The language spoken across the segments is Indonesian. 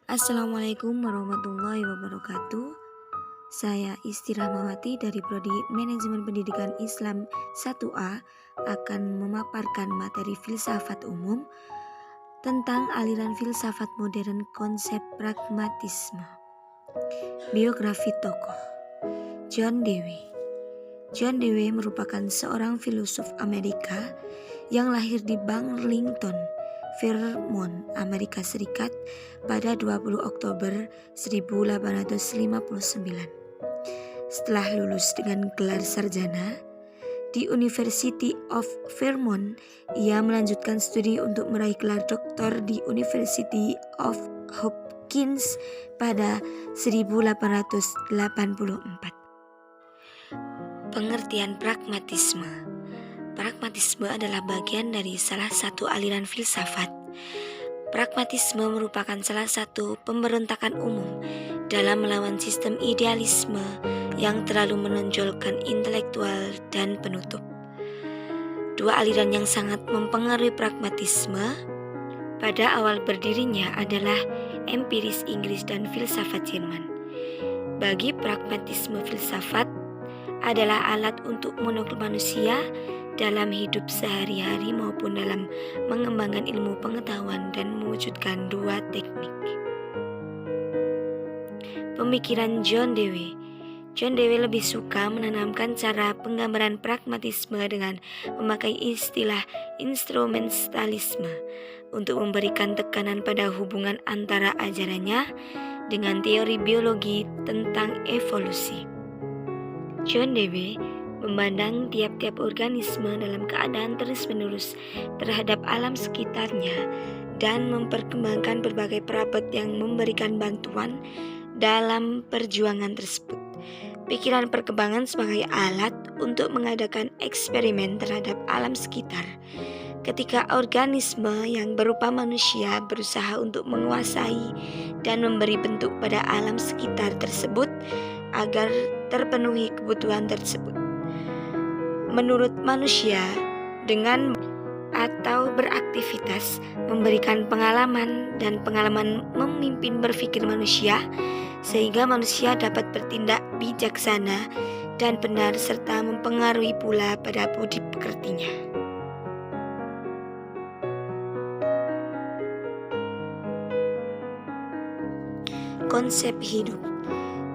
Assalamualaikum warahmatullahi wabarakatuh. Saya Isti Rahmawati dari Prodi Manajemen Pendidikan Islam 1A akan memaparkan materi filsafat umum tentang aliran filsafat modern konsep pragmatisme. Biografi tokoh John Dewey. John Dewey merupakan seorang filosof Amerika yang lahir di Burlington, Vermont, Amerika Serikat pada 20 Oktober 1859. Setelah lulus dengan gelar sarjana di University of Vermont, ia melanjutkan studi untuk meraih gelar doktor di University of Hopkins pada 1884. Pengertian pragmatisme. Pragmatisme adalah bagian dari salah satu aliran filsafat. Pragmatisme merupakan salah satu pemberontakan umum dalam melawan sistem idealisme yang terlalu menonjolkan intelektual dan penutup. Dua aliran yang sangat mempengaruhi pragmatisme pada awal berdirinya adalah empiris Inggris dan filsafat Jerman. Bagi pragmatisme, filsafat adalah alat untuk menolong manusia dalam hidup sehari-hari maupun dalam mengembangkan ilmu pengetahuan dan mewujudkan dua teknik. Pemikiran John Dewey. John Dewey lebih suka menanamkan cara penggambaran pragmatisme dengan memakai istilah instrumentalisme untuk memberikan tekanan pada hubungan antara ajarannya dengan teori biologi tentang evolusi. John Dewey memandang tiap-tiap organisme dalam keadaan terus-menerus terhadap alam sekitarnya dan memperkembangkan berbagai perabot yang memberikan bantuan dalam perjuangan tersebut. Pikiran perkembangan sebagai alat untuk mengadakan eksperimen terhadap alam sekitar. Ketika organisme yang berupa manusia berusaha untuk menguasai dan memberi bentuk pada alam sekitar tersebut agar terpenuhi kebutuhan tersebut. Menurut manusia, dengan atau beraktivitas memberikan pengalaman dan pengalaman memimpin berpikir manusia sehingga manusia dapat bertindak bijaksana dan benar serta mempengaruhi pula pada budi pekertinya. Konsep hidup.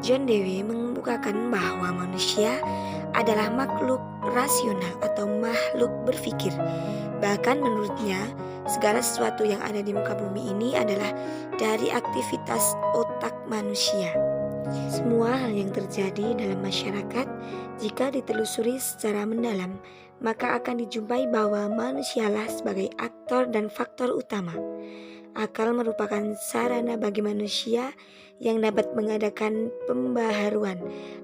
John Dewey mengemukakan bahwa manusia adalah makhluk rasional atau makhluk berpikir. Bahkan menurutnya, segala sesuatu yang ada di muka bumi ini adalah dari aktivitas otak manusia. Semua hal yang terjadi dalam masyarakat, jika ditelusuri secara mendalam, maka akan dijumpai bahwa manusialah sebagai aktor dan faktor utama. Akal merupakan sarana bagi manusia yang dapat mengadakan pembaharuan,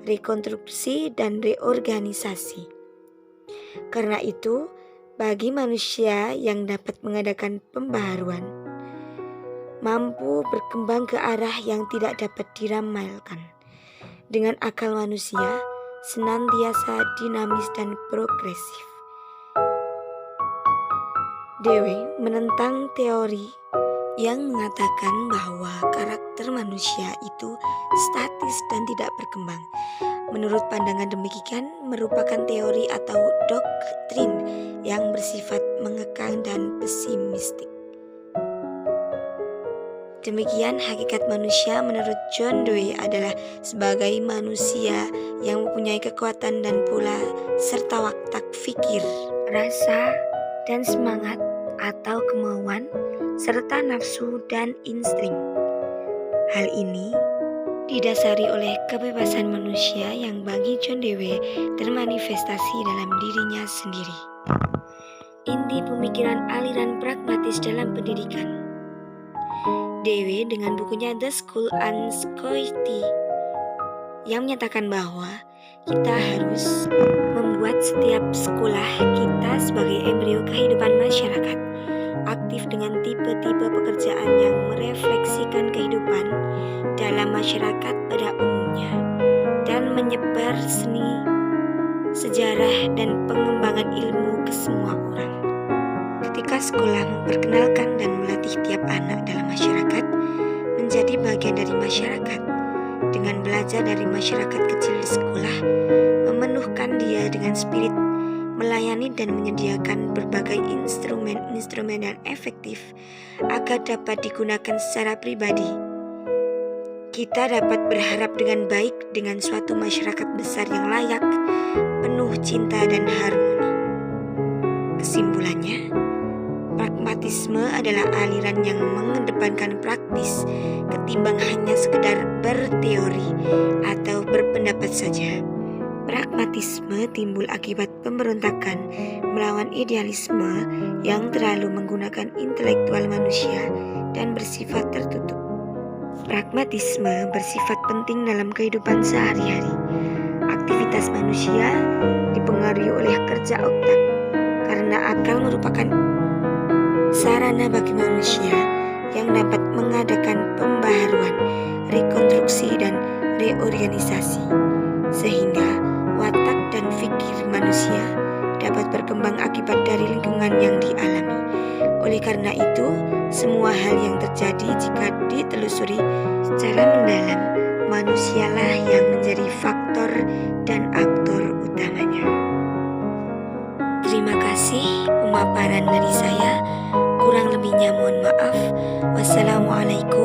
rekonstruksi, dan reorganisasi. Karena itu, bagi manusia yang dapat mengadakan pembaharuan, mampu berkembang ke arah yang tidak dapat diramalkan. Dengan akal manusia, senantiasa dinamis dan progresif. Dewey menentang teori yang mengatakan bahwa karakter manusia itu statis dan tidak berkembang. Menurut pandangan demikian merupakan teori atau doktrin yang bersifat mengekang dan pesimistik. Demikian hakikat manusia menurut John Dewey adalah sebagai manusia yang mempunyai kekuatan dan pula serta watak fikir, rasa, dan semangat atau kemauan, serta nafsu dan insting. Hal ini didasari oleh kebebasan manusia yang bagi John Dewey termanifestasi dalam dirinya sendiri. Inti pemikiran aliran pragmatis dalam pendidikan. Dewey dengan bukunya The School and Society yang menyatakan bahwa kita harus membuat setiap sekolah kita sebagai embrio kehidupan masyarakat, aktif dengan tipe-tipe pekerjaan yang merefleksikan kehidupan dalam masyarakat pada umumnya dan menyebar seni, sejarah, dan pengembangan ilmu ke semua orang. Ketika sekolah memperkenalkan dan melatih tiap anak dalam masyarakat menjadi dari masyarakat. Dengan belajar dari masyarakat kecil di sekolah, memenuhkan dia dengan spirit melayani dan menyediakan berbagai instrumen yang efektif agar dapat digunakan secara pribadi. Kita dapat berharap dengan baik dengan suatu masyarakat besar yang layak, penuh cinta dan harmoni. Kesimpulannya, pragmatisme adalah aliran yang mengedepankan praktis ketimbang hanya sekedar berteori atau berpendapat saja. Pragmatisme timbul akibat pemberontakan melawan idealisme yang terlalu menggunakan intelektual manusia dan bersifat tertutup. Pragmatisme bersifat penting dalam kehidupan sehari-hari. Aktivitas manusia dipengaruhi oleh kerja otak, karena akal merupakan sarana bagi manusia yang dapat mengadakan pembaharuan, rekonstruksi, dan reorganisasi, sehingga watak dan fikir manusia dapat berkembang akibat dari lingkungan yang dialami. Oleh karena itu, semua hal yang terjadi jika ditelusuri secara mendalam, manusialah yang menjadi faktor dan aktor utamanya. Terima kasih pemaparan dari saya. Kurang lebihnya mohon maaf. Wassalamualaikum